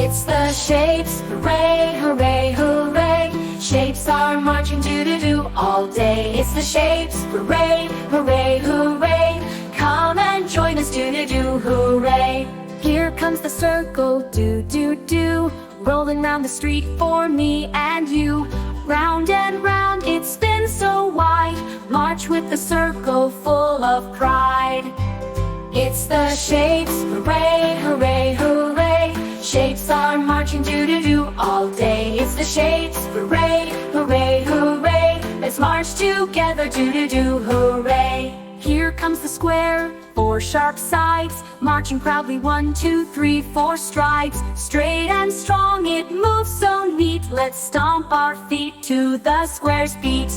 It's the shapes, hooray, hooray, hooray. Shapes are marching doo-doo-doo all day. It's the shapes, hooray, hooray, hooray. Come and join us, doo-doo-doo, hooray. Here comes the circle, doo-doo-doo, rolling round the street for me and you. Round and round it spins so wide, march with the circle full of pride. It's the shapes, hooray, hooray, hooray. Shapes are marching doo-doo-doo all day. It's the shapes, hooray, hooray, hooray. Let's march together, doo-doo-doo, hooray. Here comes the square, 4 sharp sides, marching proudly 1, 2, 3, 4 strides. Straight and strong, it moves so neat. Let's stomp our feet to the square's beat.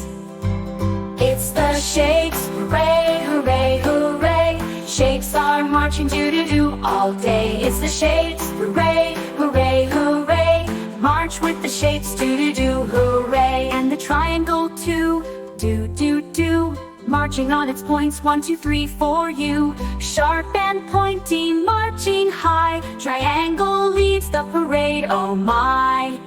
It's the shapes, hooray, hooray, hooray. Shapes are marching doo-doo-doo all day. It's the shapes, hooray, hooray, hooray. March with the shapes, doo-doo-doo, hooray. And the triangle too, doo-doo-doo, marching on its points, 1, 2, 3 for you. Sharp and pointy, marching high. Triangle leads the parade, oh my.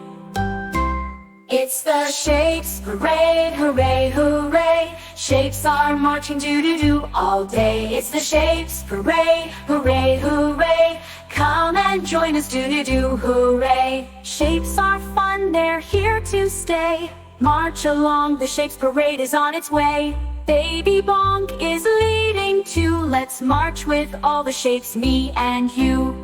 It's the shapes, hooray, hooray, hooray. Shapes are marching doo-doo-doo all day. It's the shapes, hooray, hooray, hooray. Come and join us, doo-doo-doo, hooray. Shapes are fun, they're here to stay. March along, the shapes parade is on its way. Baby Bonk is leading too. Let's march with all the shapes, me and you.